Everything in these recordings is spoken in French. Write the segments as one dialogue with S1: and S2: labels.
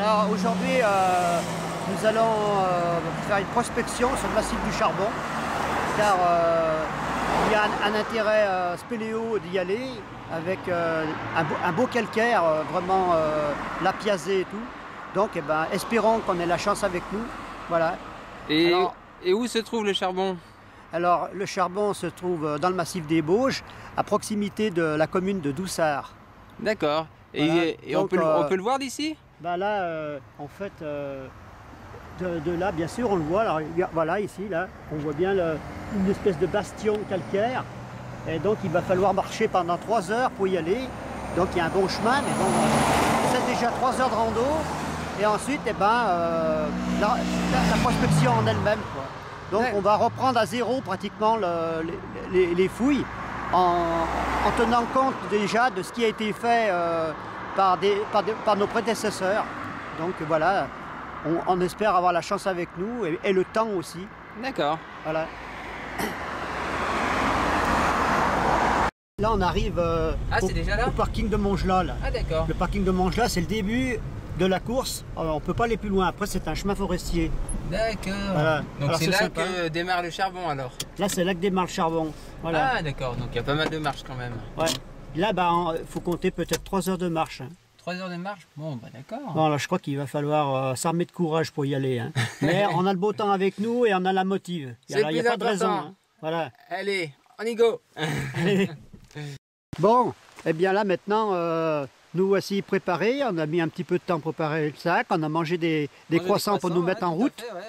S1: Alors aujourd'hui, nous allons faire une prospection sur le massif du charbon, car il y a un intérêt spéléo d'y aller, avec un beau calcaire, vraiment lapiasé et tout. Donc eh ben, espérons qu'on ait la chance avec nous. Voilà.
S2: Et où se trouve le charbon?
S1: Alors le charbon se trouve dans le massif des Bauges, à proximité de la commune de Doussard.
S2: D'accord.
S1: Voilà.
S2: Et
S1: Donc,
S2: on peut le voir d'ici?
S1: Ben là, en fait, de là, bien sûr, on le voit. Alors, voilà, ici, là, on voit bien une espèce de bastion calcaire. Et donc, il va falloir marcher pendant 3 heures pour y aller. Donc, il y a un bon chemin, mais bon, c'est déjà 3 heures de rando. Et ensuite, eh ben, la prospection en elle-même, quoi. Donc, on va reprendre à zéro pratiquement les fouilles, en tenant compte déjà de ce qui a été fait par nos prédécesseurs. Donc voilà, on espère avoir la chance avec nous et le temps aussi.
S2: D'accord.
S1: Voilà. Là on arrive au parking de Montgelat. Là.
S2: Ah d'accord.
S1: Le parking de Montgelat, c'est le début de la course. Alors, on ne peut pas aller plus loin, après c'est un chemin forestier.
S2: D'accord.
S1: Voilà.
S2: Donc c'est là que démarre le charbon alors?
S1: Là c'est là que démarre le charbon. Voilà.
S2: Ah d'accord, donc il y a pas mal de marches quand même.
S1: Ouais. Là, il faut compter peut-être 3 heures de marche. Hein.
S2: 3 heures de marche? Bon, bah d'accord.
S1: Bon, là, je crois qu'il va falloir s'armer de courage pour y aller. Hein. Mais on a le beau temps avec nous et on a la motive. Il n'y a pas de raison. Hein. Voilà.
S2: Allez, on y go.
S1: Bon, eh bien là maintenant, nous voici préparés. On a mis un petit peu de temps pour préparer le sac. On a mangé des croissants pour nous mettre en route.
S2: Fait, ouais.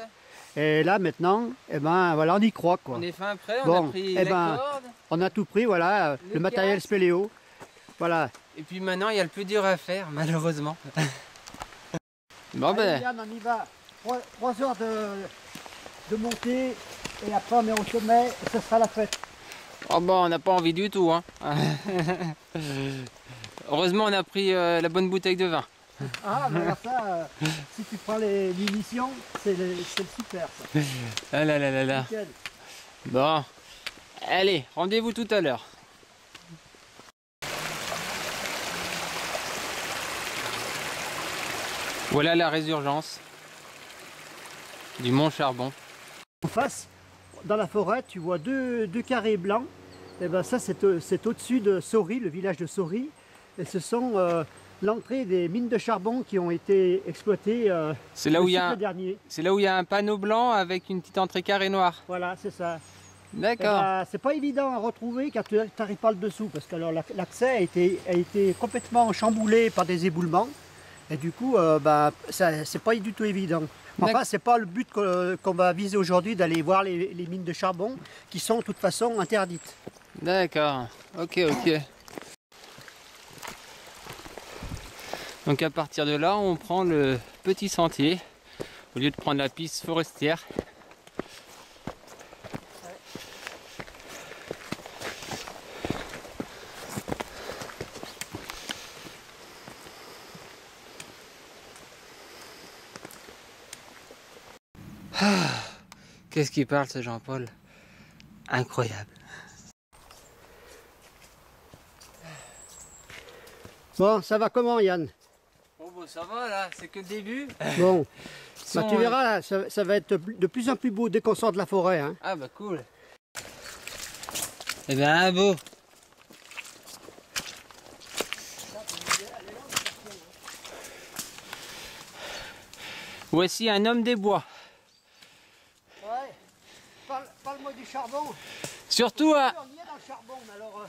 S1: Et là maintenant, eh ben, voilà, on y croit. Quoi.
S2: On est fin prêt, on a pris la corde.
S1: On a tout pris, voilà, le matériel spéléo. Voilà.
S2: Et puis maintenant, il y a le plus dur à faire, malheureusement. Bon
S1: allez,
S2: ben.
S1: Yann, on y va. 3 heures de montée et après on est au sommet et ce sera la fête.
S2: Oh bon, on n'a pas envie du tout. Hein. Heureusement, on a pris la bonne bouteille de vin.
S1: Ah, mais alors ça, si tu prends les munitions, c'est super ça.
S2: Ah là là là là.
S1: Nickel.
S2: Bon, allez, rendez-vous tout à l'heure. Voilà la résurgence du Mont Charbon.
S1: En face, dans la forêt, tu vois deux carrés blancs. Et ben ça, c'est au-dessus de Sory, le village de Sory. Et ce sont l'entrée des mines de charbon qui ont été exploitées
S2: c'est là où il y a un panneau blanc avec une petite entrée carrée noire.
S1: Voilà, c'est ça.
S2: D'accord.
S1: Ben, c'est pas évident à retrouver car tu n'arrives pas le dessous parce que l'accès a été complètement chamboulé par des éboulements. Et du coup, c'est pas du tout évident. Enfin, c'est pas le but qu'on va viser aujourd'hui, d'aller voir les mines de charbon qui sont de toute façon interdites.
S2: D'accord, ok. Donc à partir de là, on prend le petit sentier au lieu de prendre la piste forestière. Ah, qu'est-ce qu'il parle ce Jean-Paul? Incroyable.
S1: Bon, ça va comment Yann?
S2: Oh bon, ça va là, c'est que le début.
S1: Bon, tu verras, ça va être de plus en plus beau dès qu'on sort de la forêt. Hein.
S2: Ah bah cool. Eh bien beau. Voici un homme des bois.
S1: Ouais, parle-moi du charbon.
S2: Surtout
S1: on y est dans le charbon, mais alors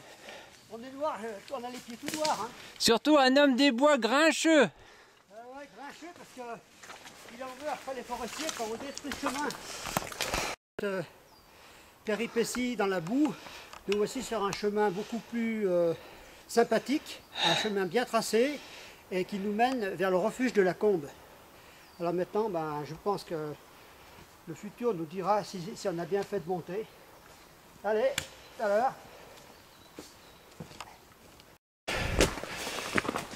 S1: on est noir, on a les pieds tout noirs. Hein.
S2: Surtout un homme des bois grincheux.
S1: Ouais, grincheux parce qu'il en veut après les forestiers quand on détruit le chemin. Péripétie dans la boue, nous voici sur un chemin beaucoup plus sympathique, un chemin bien tracé et qui nous mène vers le refuge de la Combe. Alors maintenant, je pense que le futur nous dira si on a bien fait de monter. Allez, tout à l'heure.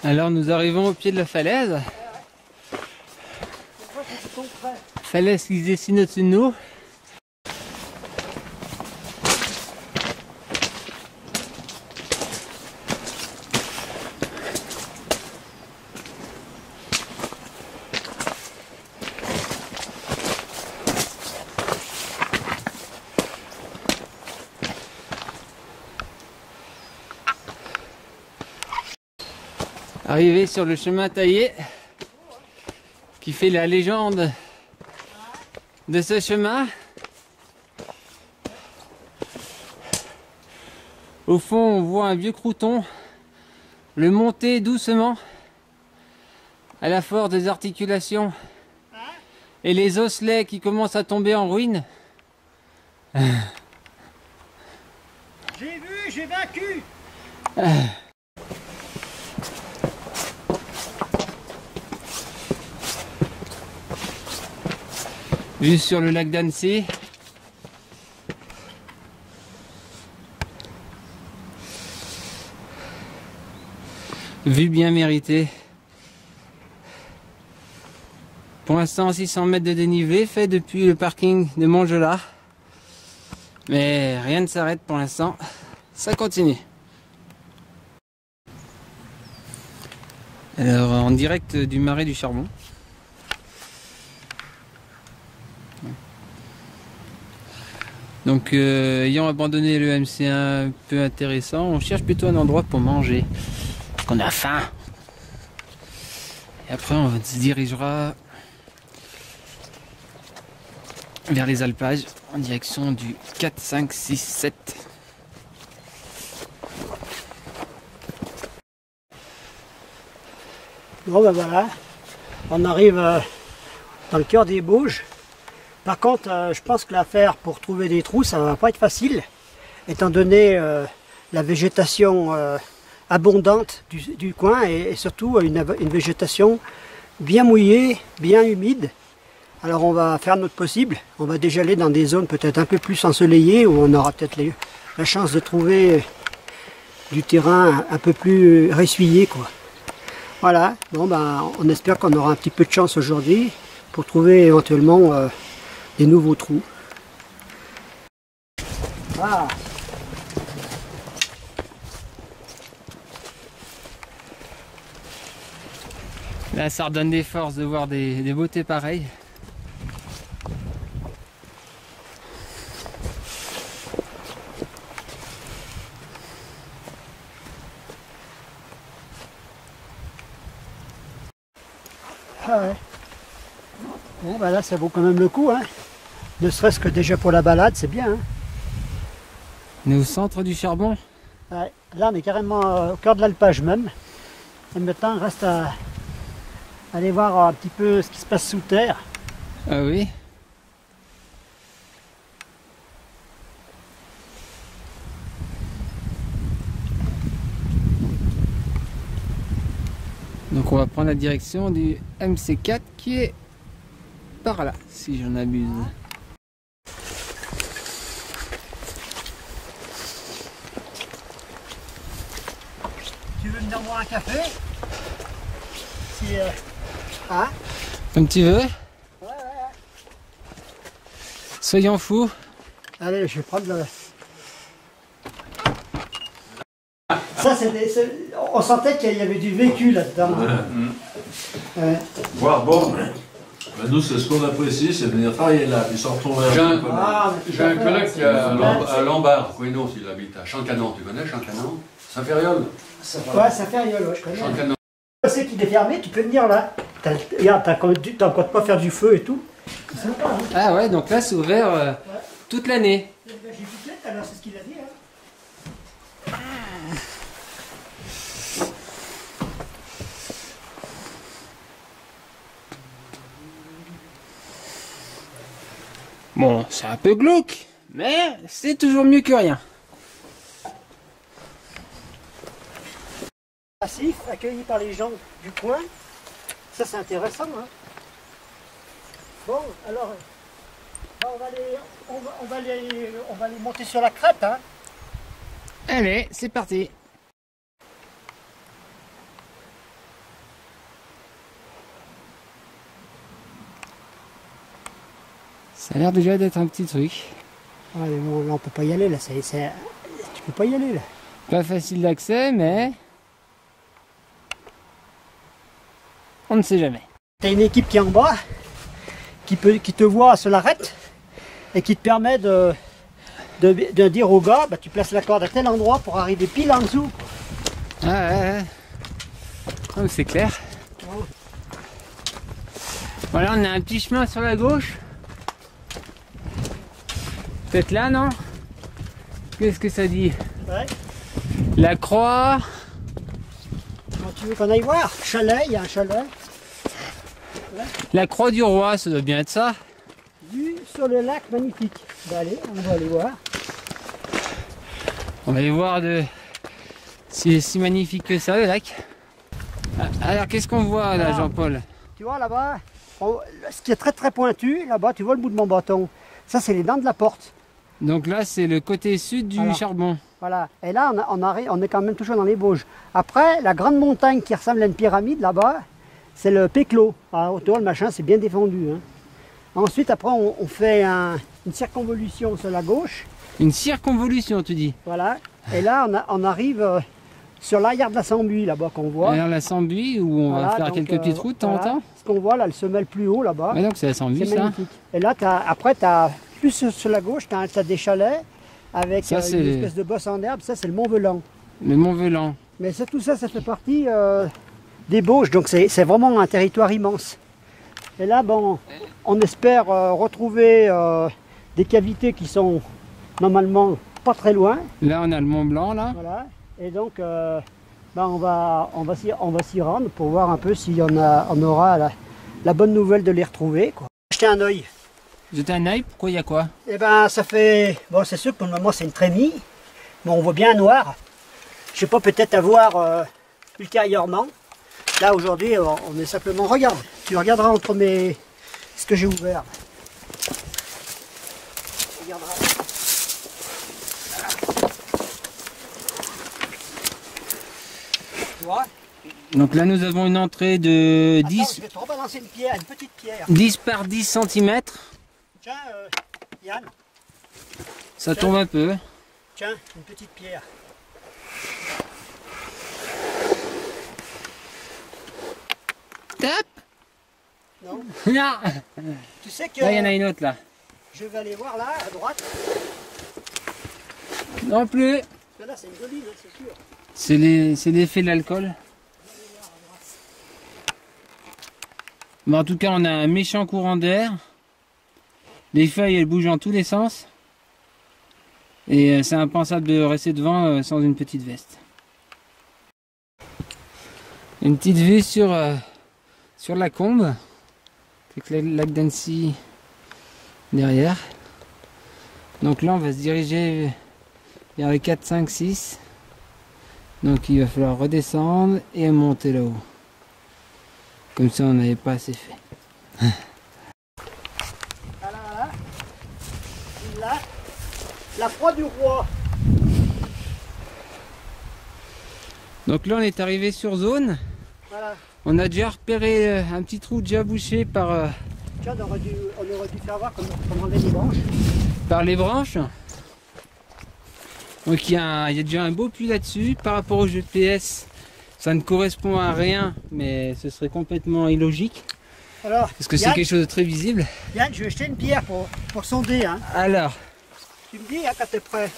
S2: Alors nous arrivons au pied de la falaise. Falaise qui se dessine au-dessus de nous. Arrivé sur le chemin taillé qui fait la légende de ce chemin. Au fond, on voit un vieux crouton le monter doucement à la force des articulations et les osselets qui commencent à tomber en ruine.
S1: J'ai vu, j'ai vaincu.
S2: Vue sur le lac d'Annecy. Vue bien méritée. Pour l'instant 600 mètres de dénivelé fait depuis le parking de Montgelat. Mais rien ne s'arrête pour l'instant. Ça continue. Alors en direct du marais du Charbon. Donc ayant abandonné le MC un peu intéressant, on cherche plutôt un endroit pour manger. Parce qu'on a faim. Et après on se dirigera vers les alpages en direction du 4, 5, 6, 7.
S1: Bon ben voilà, on arrive dans le cœur des Bauges. Par contre, je pense que l'affaire pour trouver des trous, ça va pas être facile, étant donné la végétation abondante du coin et surtout une végétation bien mouillée, bien humide. Alors on va faire notre possible, on va déjà aller dans des zones peut-être un peu plus ensoleillées où on aura peut-être la chance de trouver du terrain un peu plus ressuyé, quoi. Voilà, bon ben on espère qu'on aura un petit peu de chance aujourd'hui pour trouver éventuellement des nouveaux trous. Ah.
S2: Là ça redonne des forces de voir des beautés pareilles.
S1: Ah ouais. Bon ben là ça vaut quand même le coup, hein. Ne serait-ce que déjà pour la balade, c'est bien, hein.
S2: On est au centre du Charbon.
S1: Ouais. Là on est carrément au cœur de l'alpage même. Et maintenant il reste à aller voir un petit peu ce qui se passe sous terre.
S2: Ah oui. Donc on va prendre la direction du MC4 qui est par là, si j'en abuse.
S1: Tu veux venir boire un café? Si, hein?
S2: Comme tu veux.
S1: Ouais.
S2: Soyons fous.
S1: Allez, je vais prendre le... Ça, on sentait qu'il y avait du vécu là-dedans. Ouais.
S3: Voir bon, ben nous c'est ce qu'on apprécie, c'est venir travailler là, puis s'en retrouver
S4: J'ai un,
S1: Ah,
S4: collègue qui est à Lombard, Quenos, il habite à Chancanon. Tu connais Chancanon? Saint-Ferriol?
S1: Ouais, ça fait rien, ouais, je connais.
S4: Chancanon.
S1: Tu sais qu'il est fermé, tu peux venir là. Regarde, t'as encore pas faire du feu et tout. C'est sympa, hein.
S2: Ah ouais, donc là c'est ouvert toute l'année.
S1: J'ai vu peut-être, alors c'est ce qu'il a dit, hein.
S2: Bon, c'est un peu glauque, mais c'est toujours mieux que rien.
S1: Passif, accueilli par les gens du coin. Ça, c'est intéressant, hein. Bon, alors, on va aller monter sur la crête, hein.
S2: Allez, c'est parti. Ça a l'air déjà d'être un petit truc.
S1: Ouais, mais bon, là, on peut pas y aller, là. Tu peux pas y aller, là.
S2: Pas facile d'accès, mais on ne sait jamais.
S1: T'as une équipe qui est en bas, qui te voit sur l'arête et qui te permet de dire au gars, bah, tu places la corde à tel endroit pour arriver pile en dessous.
S2: Ah ouais. Oh, c'est clair.
S1: Oh.
S2: Voilà, on a un petit chemin sur la gauche. Peut-être là, non? Qu'est-ce que ça dit?
S1: Ouais.
S2: La croix.
S1: Quand tu veux qu'on aille voir? Chalet, il y a un chalet.
S2: La croix du roi, ça doit bien être ça.
S1: Vue sur le lac magnifique. Ben allez, on va aller voir.
S2: On va aller voir si c'est si magnifique que ça, le lac. Alors, qu'est-ce qu'on voit là,
S1: Alors,
S2: Jean-Paul?
S1: Tu vois là-bas, ce qui est très très pointu, là-bas, tu vois le bout de mon bâton. Ça, c'est les dents de la porte.
S2: Donc là, c'est le côté sud du
S1: Voilà.
S2: charbon.
S1: Voilà. Et là, on est quand même toujours dans les Bauges. Après, la grande montagne qui ressemble à une pyramide là-bas, c'est le Péclo. À autour, le machin, c'est bien défendu. Hein. Ensuite, après, on fait une circonvolution sur la gauche.
S2: Une circonvolution, tu dis?
S1: Voilà. Et là, on arrive sur l'arrière de la Sambuie, là-bas, qu'on voit.
S2: Alors la Sambuie, où on va
S1: Voilà,
S2: faire
S1: donc,
S2: quelques petites routes de temps en
S1: voilà.
S2: temps?
S1: Ce qu'on voit là, le semelle plus haut, là-bas.
S2: Ouais, donc c'est la Sambuie,
S1: C'est
S2: ça.
S1: magnifique. Et là, après, plus sur la gauche, tu as des chalets avec
S2: Ça, c'est
S1: une espèce de bosse en herbe. Ça, c'est le Mont Velan.
S2: Le Mont Velan.
S1: Mais tout ça, ça fait partie des Bauges. Donc, c'est vraiment un territoire immense. Et là, bon, on espère retrouver des cavités qui sont normalement pas très loin.
S2: Là, on a le Mont Blanc, là.
S1: Voilà. Et donc, ben, on va s'y rendre pour voir un peu si on aura la bonne nouvelle de les retrouver, quoi. Jeter un œil.
S2: Jetez un œil, pourquoi il y a quoi?
S1: Eh ben, ça fait... Bon, c'est sûr que pour le moment, c'est une trémie. Mais on voit bien un noir. Je sais pas, peut-être avoir ultérieurement. Là, aujourd'hui, on est simplement... Regarde, tu regarderas entre ce que j'ai ouvert. Tu regarderas. Tu vois?
S2: Donc là, nous avons une entrée de
S1: Attends,
S2: 10,
S1: je vais te rebalancer une pierre, une petite pierre.
S2: 10 par 10 cm.
S1: Tiens, Yann,
S2: Ça tombe un peu.
S1: tiens, une petite pierre.
S2: Top.
S1: Non?
S2: Non.
S1: Tu sais que
S2: Là, il y en a une autre, là.
S1: je vais aller voir là, à droite.
S2: Non plus.
S1: Là, c'est une jolie, hein, c'est sûr.
S2: C'est l'effet de l'alcool. Mais en tout cas, on a un méchant courant d'air. Les feuilles, elles bougent en tous les sens. Et c'est impensable de rester devant sans une petite veste. Une petite vue sur la Combe. Avec le lac d'Annecy derrière. Donc là, on va se diriger vers les 4, 5, 6. Donc il va falloir redescendre et monter là-haut. Comme ça, on n'avait pas assez fait.
S1: Voilà. Là, la croix du roi.
S2: Donc là, on est arrivé sur zone.
S1: Voilà.
S2: On a déjà repéré un petit trou déjà bouché par
S1: Tiens, on aurait dû faire voir comment enlever les branches.
S2: les branches. Donc il y a déjà un beau puits là-dessus. Par rapport au GPS, ça ne correspond à rien, mais ce serait complètement illogique.
S1: Alors,
S2: Parce que c'est
S1: Yann,
S2: quelque chose de très visible.
S1: Yann, je vais jeter une pierre pour sonder. Hein.
S2: Alors,
S1: Tu me dis hein, quand tu es prêt.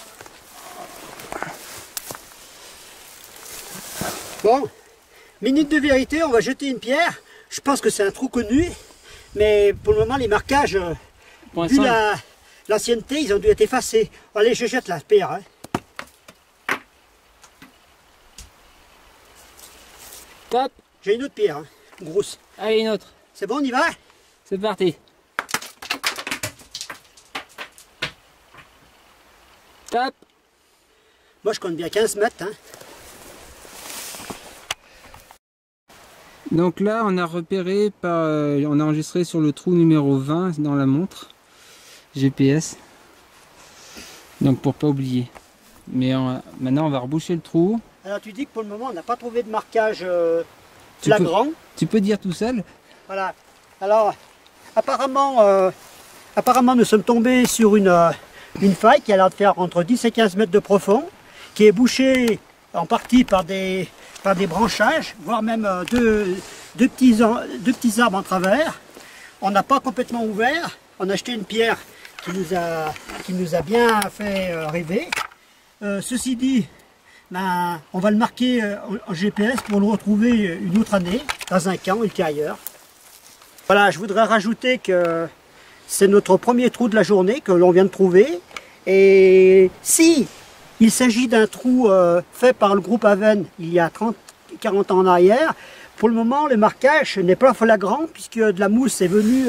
S1: Bon, minute de vérité, on va jeter une pierre. Je pense que c'est un trou connu, mais pour le moment, les marquages,
S2: pour
S1: vu
S2: l'instant,
S1: l'ancienneté, ils ont dû être effacés. Allez, je jette la pierre. Hein.
S2: top.
S1: J'ai une autre pierre, hein, grosse.
S2: Allez, une autre.
S1: C'est bon, on y va?
S2: C'est parti. Top.
S1: Moi, je compte bien 15 mètres. Hein.
S2: Donc là, on a repéré, on a enregistré sur le trou numéro 20 dans la montre GPS. Donc pour pas oublier. Mais maintenant, on va reboucher le trou.
S1: Alors, tu dis que pour le moment, on n'a pas trouvé de marquage flagrant.
S2: Tu peux dire tout seul?
S1: Voilà. Alors, apparemment, nous sommes tombés sur une faille qui a l'air de faire entre 10 et 15 mètres de profond, qui est bouchée en partie par des branchages, voire même deux petits arbres en travers. On n'a pas complètement ouvert. On a jeté une pierre qui nous a bien fait rêver. Ceci dit, ben, on va le marquer en GPS pour le retrouver une autre année, dans un camp ultérieur. Voilà, je voudrais rajouter que c'est notre premier trou de la journée que l'on vient de trouver. Et si il s'agit d'un trou fait par le groupe Aven il y a 30-40 ans en arrière, pour le moment le marquage n'est pas flagrant puisque de la mousse est venue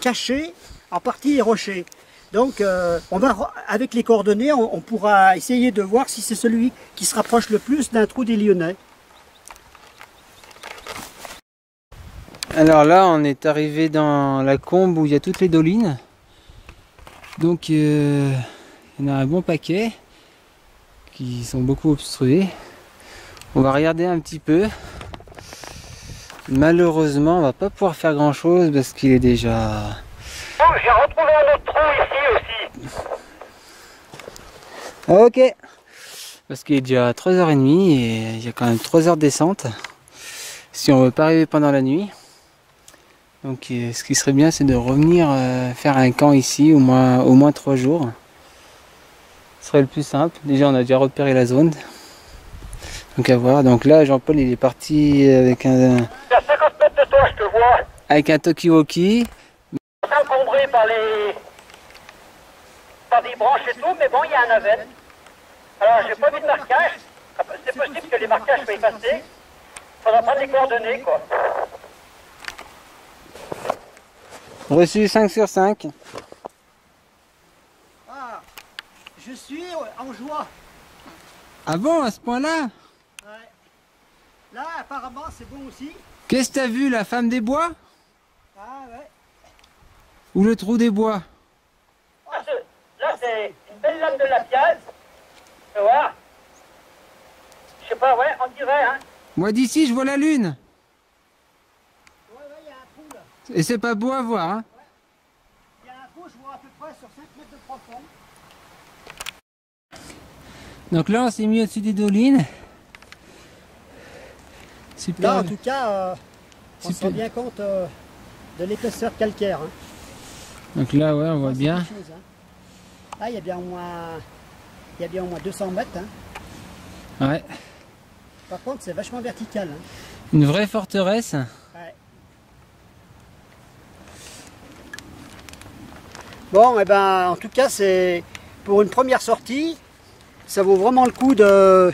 S1: cacher en partie les rochers. Donc on va, avec les coordonnées, on pourra essayer de voir si c'est celui qui se rapproche le plus d'un trou des Lyonnais.
S2: Alors là, on est arrivé dans la combe où il y a toutes les dolines. Donc il y en a un bon paquet qui sont beaucoup obstrués. On va regarder un petit peu. Malheureusement, on va pas pouvoir faire grand chose parce qu'il est déjà...
S1: Oh, j'ai retrouvé un autre trou ici aussi.
S2: Ok. Parce qu'il est déjà 3h30 et il y a quand même 3 heures de descente. Si on veut pas arriver pendant la nuit. Donc ce qui serait bien, c'est de revenir faire un camp ici au moins 3 jours. Ce serait le plus simple. Déjà on a déjà repéré la zone. Donc à voir. Donc là Jean-Paul il est parti avec un...
S1: Il y a 50 mètres de toi, je te vois.
S2: Avec un Tokiwoki.
S1: Encombré par des branches et tout, mais bon, il y a un Aven. Alors, j'ai pas vu de marquage. C'est possible que les marquages soient effacés. Faudra prendre les coordonnées, quoi.
S2: Reçu 5 sur 5.
S1: Ah, je suis en joie.
S2: Ah bon, à ce point-là?
S1: Ouais. Là, apparemment, c'est bon aussi.
S2: Qu'est-ce que t'as vu, la femme des bois?
S1: Ah, ouais.
S2: Ou le trou des bois?
S1: Ah, là, c'est une belle lame de la pièce. Tu vois? Je sais pas, ouais, on dirait, hein.
S2: Moi d'ici, je vois la lune.
S1: Ouais, il y a un trou, là.
S2: Et c'est pas beau à voir, hein?
S1: Il y a un trou, je vois à peu près sur 5 mètres de profond.
S2: Donc là, on s'est mis au-dessus des dolines. Super.
S1: Là, en tout cas, on se
S2: Super.
S1: rend bien compte de l'épaisseur calcaire. Hein.
S2: Donc là, ouais, on voit
S1: C'est
S2: bien.
S1: quelque chose, hein. Là, il y a bien au moins 200 mètres. Hein.
S2: Ouais.
S1: Par contre, c'est vachement vertical. Hein.
S2: Une vraie forteresse.
S1: Ouais. Bon, et ben, en tout cas, c'est pour une première sortie, ça vaut vraiment le coup de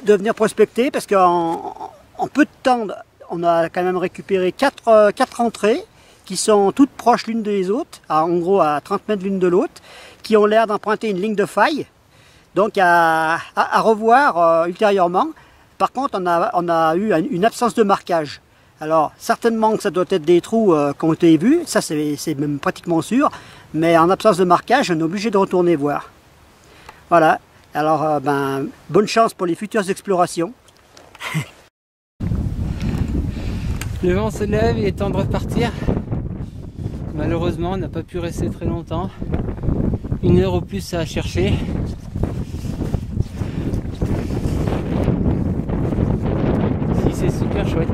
S1: venir prospecter parce qu'en peu de temps, on a quand même récupéré 4 entrées qui sont toutes proches l'une des autres, en gros à 30 mètres l'une de l'autre, qui ont l'air d'emprunter une ligne de faille, donc à revoir ultérieurement. Par contre, on a eu une absence de marquage. Alors, certainement que ça doit être des trous qui ont été vus, ça c'est même pratiquement sûr, mais en absence de marquage, on est obligé de retourner voir. Voilà, alors bonne chance pour les futures explorations.
S2: Le vent se lève, il est temps de repartir. Malheureusement, on n'a pas pu rester très longtemps. 1 heure ou plus à chercher. Si, c'est super chouette.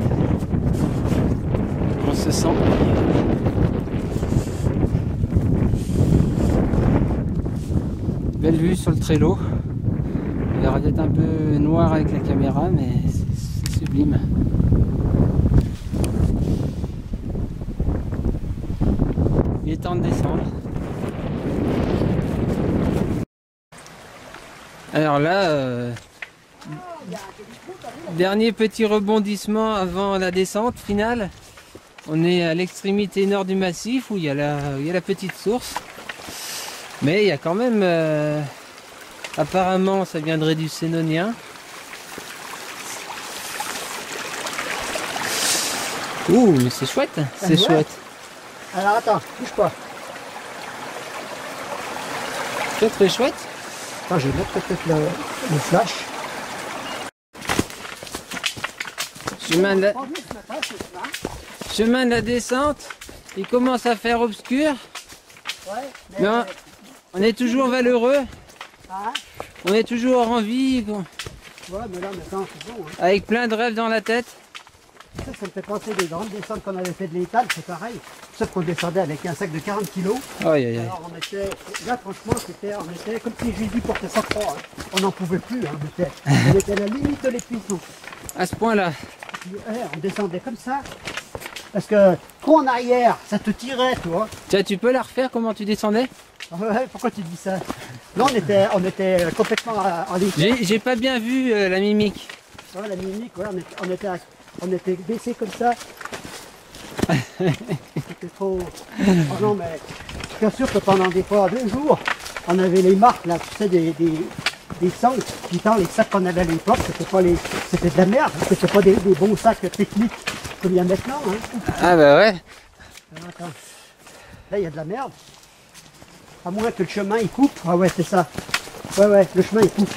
S2: On se sent. Belle vue sur le Trello. Il va être un peu noir avec la caméra, mais c'est sublime. Il est temps de descendre. Alors là, dernier petit rebondissement avant la descente finale. On est à l'extrémité nord du massif où il y a la petite source. Mais il y a quand même, apparemment ça viendrait du Sénonien. Ouh, mais c'est chouette, c'est chouette.
S1: Alors attends, bouge pas.
S2: Très très chouette.
S1: Attends, je vais mettre peut-être le flash.
S2: Chemin de la descente, il commence à faire obscur.
S1: Ouais,
S2: Mais on est toujours valeureux,
S1: Ah,
S2: on est toujours en vie,
S1: ouais, mais là maintenant c'est bon. Hein.
S2: avec plein de rêves dans la tête.
S1: Ça me fait penser des grandes descentes qu'on avait fait de l'étal, c'est pareil. Sauf qu'on descendait avec un sac de 40 kilos.
S2: Aïe, aïe, aïe.
S1: Alors on était, là franchement, on était comme si Jésus portait sa croix. Hein. On n'en pouvait plus, hein, on était à la limite de l'épuisement.
S2: À ce point-là.
S1: On descendait comme ça. Parce que trop en arrière, ça te tirait, toi.
S2: Tiens, tu peux la refaire comment tu descendais?
S1: Ouais, pourquoi tu dis ça? Non, on était complètement en l'état.
S2: J'ai pas bien vu la mimique.
S1: Ouais, la mimique, ouais, on était baissés comme ça. C'était trop... Oh non, mais bien sûr que pendant des fois 2 jours, on avait les marques, là, tu sais, des sacs. Putain, les sacs qu'on avait à l'époque, c'était de la merde. C'était pas des bons sacs techniques comme il y a maintenant. Hein.
S2: Ah bah ouais.
S1: Alors, attends. Là, il y a de la merde. À moins que le chemin, il coupe. Ah ouais, c'est ça. Ouais, le chemin, il coupe.